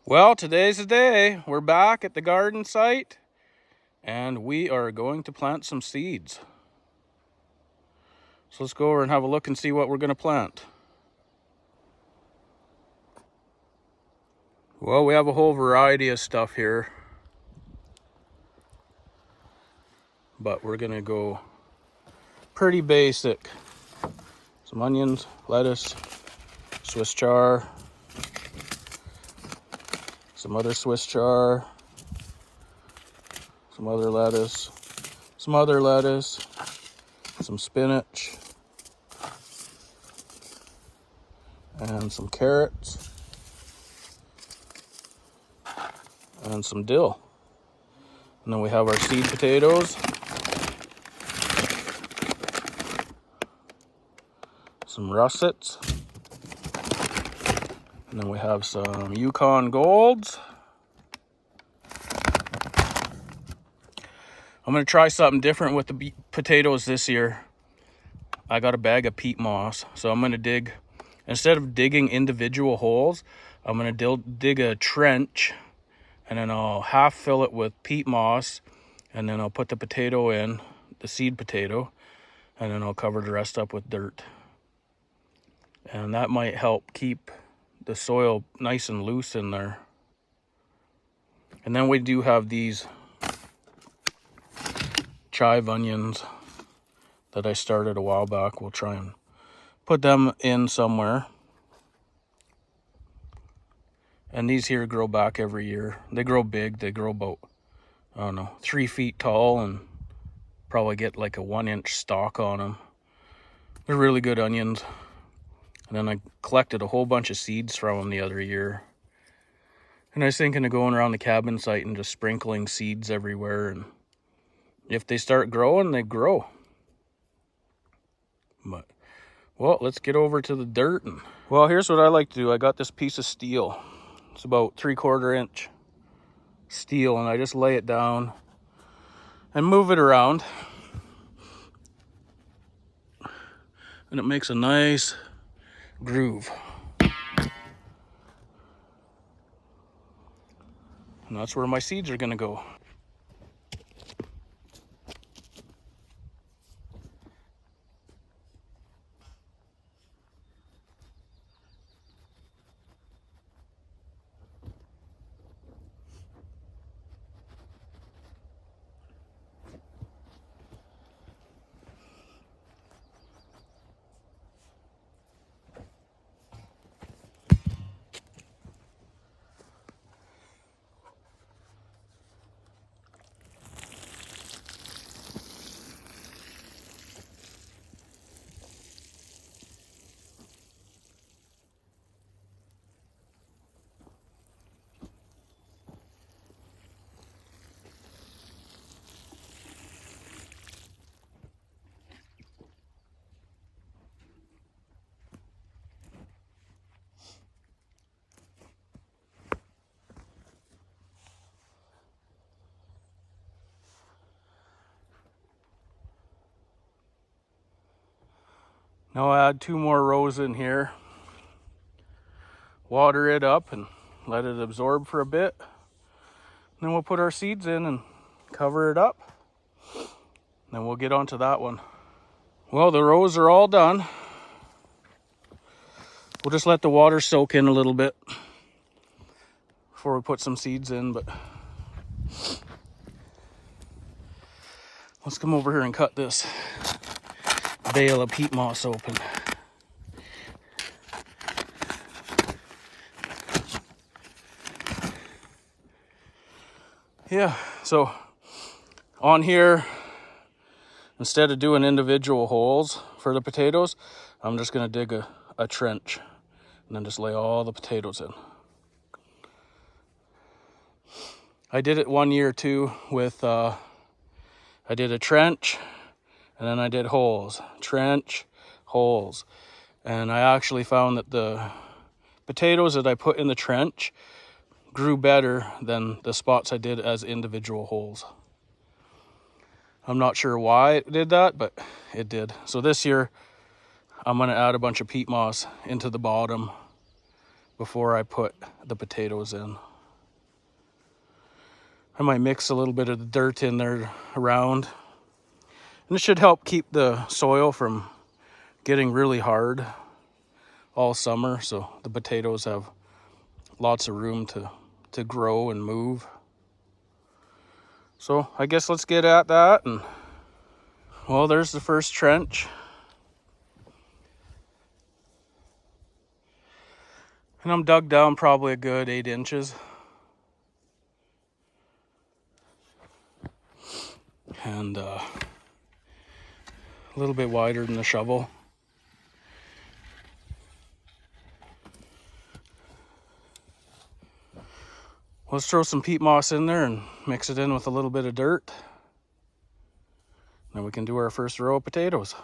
Well, today's the day. We're back at the garden site and we are going to plant some seeds. So let's go over and have a look and see what we're going to plant. Well, we have a whole variety of stuff here, but we're going to go pretty basic. Some onions, lettuce, Swiss chard, some other Swiss chard, some other lettuce, some spinach, and some carrots, and some dill. And then we have our seed potatoes, some russets, and then we have some Yukon Golds. I'm going to try something different with the potatoes this year. I got a bag of peat moss, so I'm going to dig, instead of digging individual holes, I'm going to dig a trench, and then I'll half fill it with peat moss, and then I'll put the potato in, the seed potato, and then I'll cover the rest up with dirt. And that might help keep the soil nice and loose in there. And then we do have these chive onions that I started a while back. We'll try and put them in somewhere. And these here grow back every year. They grow big. They grow about, I don't know, 3 feet tall and probably get like a 1-inch stalk on them. They're really good onions. And then I collected a whole bunch of seeds from them the other year. And I was thinking of going around the cabin site and just sprinkling seeds everywhere. And if they start growing, they grow. But, well, let's get over to the dirt. And, well, here's what I like to do. I got this piece of steel. It's about 3/4 inch steel. And I just lay it down and move it around. And it makes a nice groove. And that's where my seeds are going to go. Now I'll add 2 more rows in here. Water it up and let it absorb for a bit. Then we'll put our seeds in and cover it up. Then we'll get onto that one. Well, the rows are all done. We'll just let the water soak in a little bit before we put some seeds in, but let's come over here and cut this bale of peat moss open. Yeah, so on here, instead of doing individual holes for the potatoes, I'm just going to dig a trench and then just lay all the potatoes in. I did it one year too with, I did a trench and then I did holes, trench, holes. And I actually found that the potatoes that I put in the trench grew better than the spots I did as individual holes. I'm not sure why it did that, but it did. So this year, I'm going to add a bunch of peat moss into the bottom before I put the potatoes in. I might mix a little bit of the dirt in there around. And it should help keep the soil from getting really hard all summer, so the potatoes have lots of room to grow and move. So I guess let's get at that. And well, there's the first trench. And I'm dug down probably a good 8 inches. And a little bit wider than the shovel. Let's throw some peat moss in there and mix it in with a little bit of dirt. Then we can do our first row of potatoes.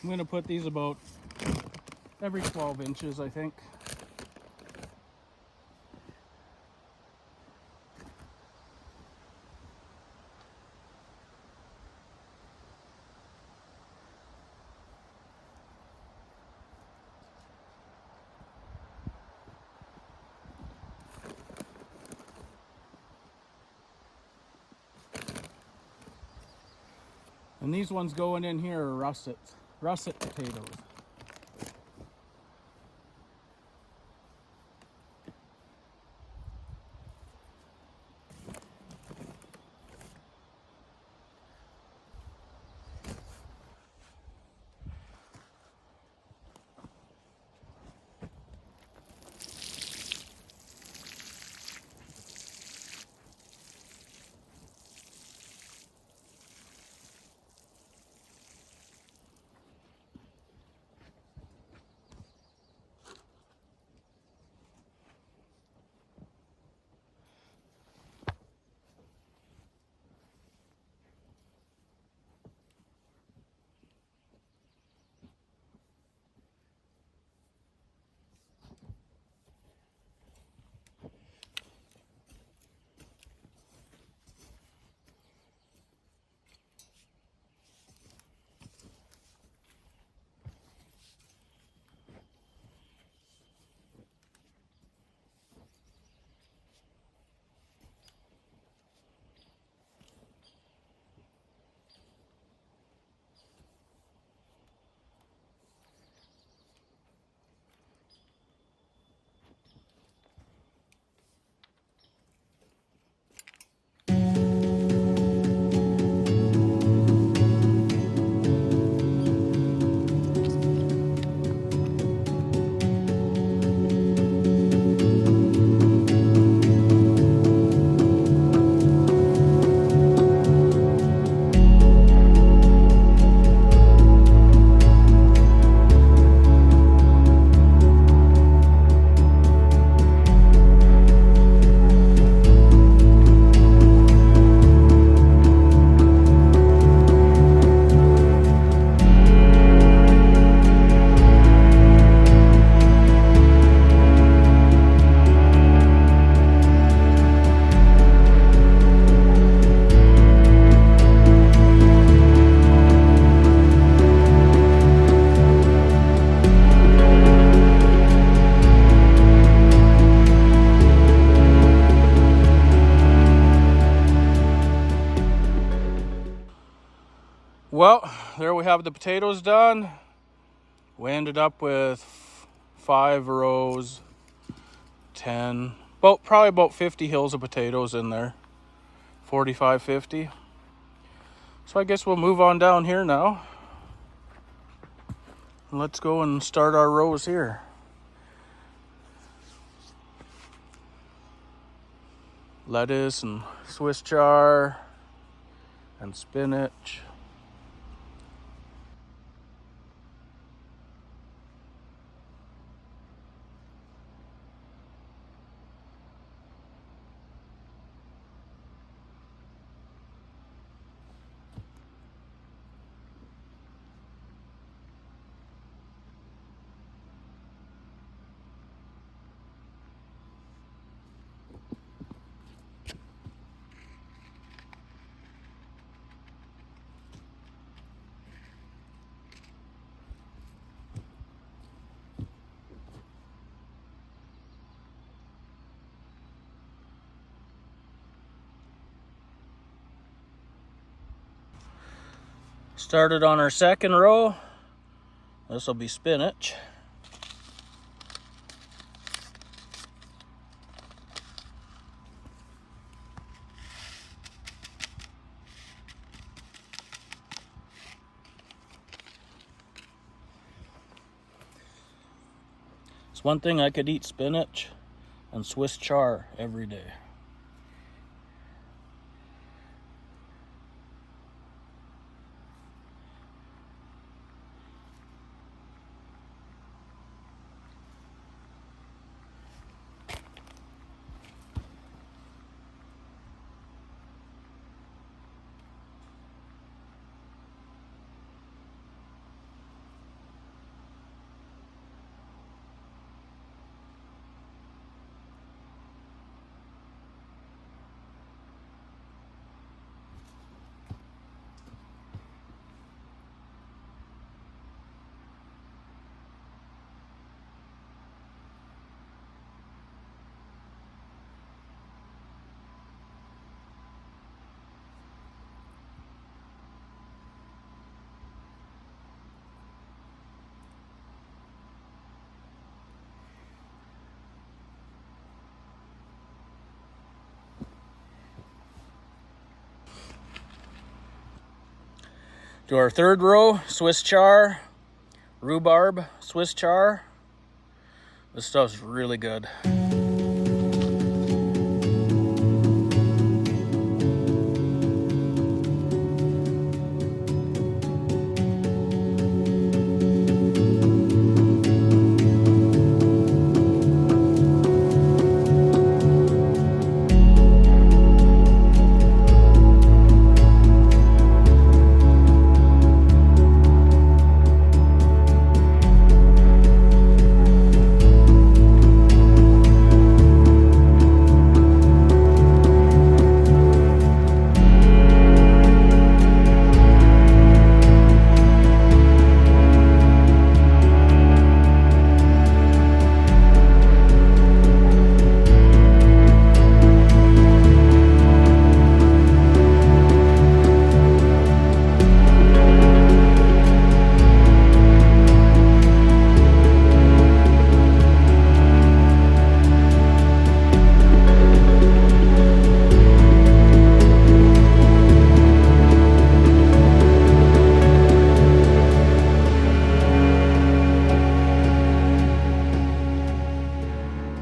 I'm going to put these about every 12 inches, I think. And these ones going in here are russet potatoes. Well, there we have the potatoes done. We ended up with 5 rows, 10, probably about 50 hills of potatoes in there. 45, 50. So I guess we'll move on down here now. Let's go and start our rows here. Lettuce and Swiss chard and spinach. Started on our second row. This will be spinach. It's one thing I could eat spinach and Swiss chard every day. Do our third row, Swiss chard, rhubarb, Swiss chard. This stuff's really good.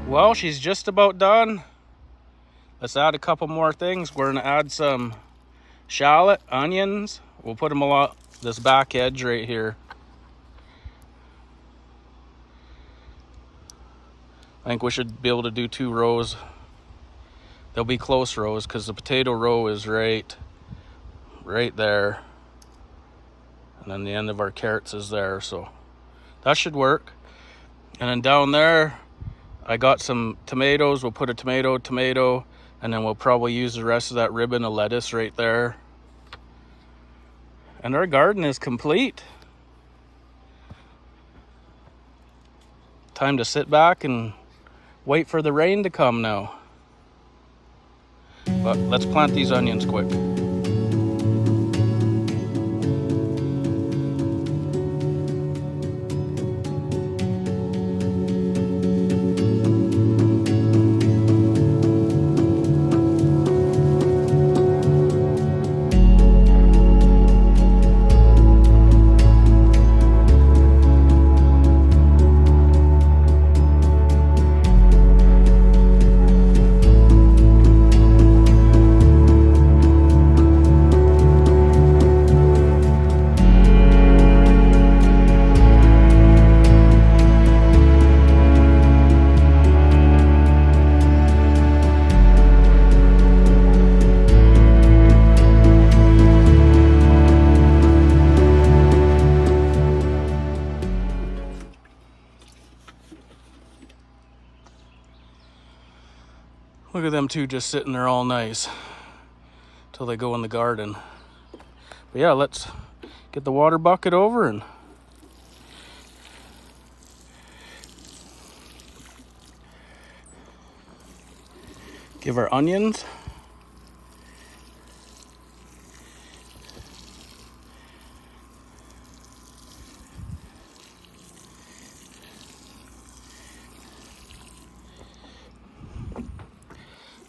Well, she's just about done. Let's add a couple more things. We're gonna add some shallot, onions. We'll put them along this back edge right here. I think we should be able to do 2 rows. They'll be close rows because the potato row is right there. And then the end of our carrots is there, so that should work. And then down there, I got some tomatoes. We'll put a tomato, and then we'll probably use the rest of that ribbon of lettuce right there. And our garden is complete. Time to sit back and wait for the rain to come now. But let's plant these onions quick. Look at them two just sitting there all nice till they go in the garden. But yeah, let's get the water bucket over and give our onions.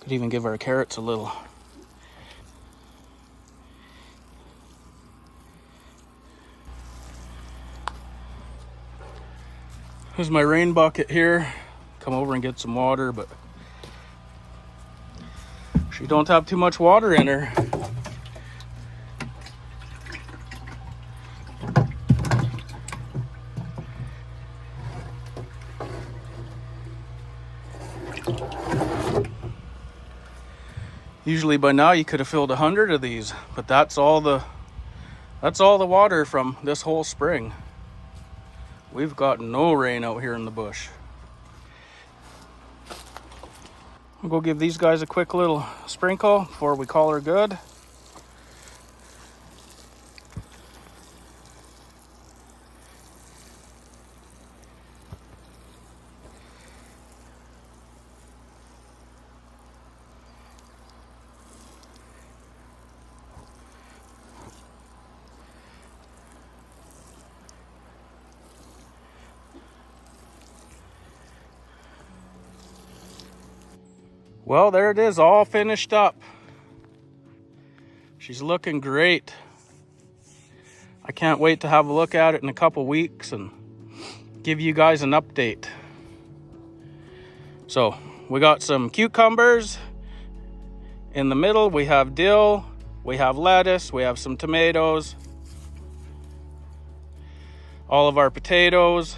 Could even give our carrots a little. Here's my rain bucket here. Come over and get some water, but she don't have too much water in her. Usually by now you could have filled 100 of these, but that's all the water from this whole spring. We've got no rain out here in the bush. We'll go give these guys a quick little sprinkle before we call her good. Well, there it is, all finished up. She's looking great. I can't wait to have a look at it in a couple weeks and give you guys an update. So, we got some cucumbers. In the middle, we have dill, we have lettuce, we have some tomatoes, all of our potatoes.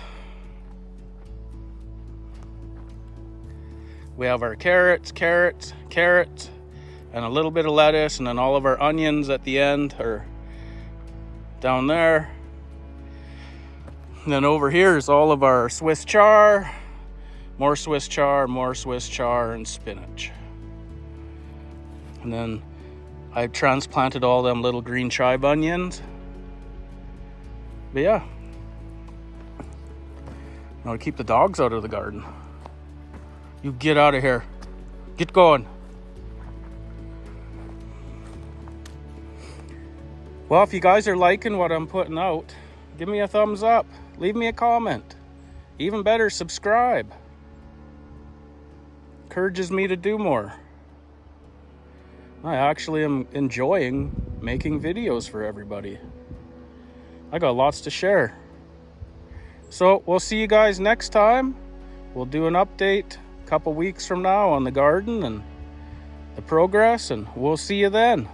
We have our carrots, and a little bit of lettuce, and then all of our onions at the end, or down there. And then over here is all of our Swiss chard, more Swiss chard, and spinach. And then I transplanted all them little green chive onions. But yeah, now to keep the dogs out of the garden. You get out of here. Get going. Well, if you guys are liking what I'm putting out, give me a thumbs up. Leave me a comment. Even better, subscribe. Encourages me to do more. I actually am enjoying making videos for everybody. I got lots to share. So we'll see you guys next time. We'll do an update couple weeks from now on the garden and the progress, and we'll see you then.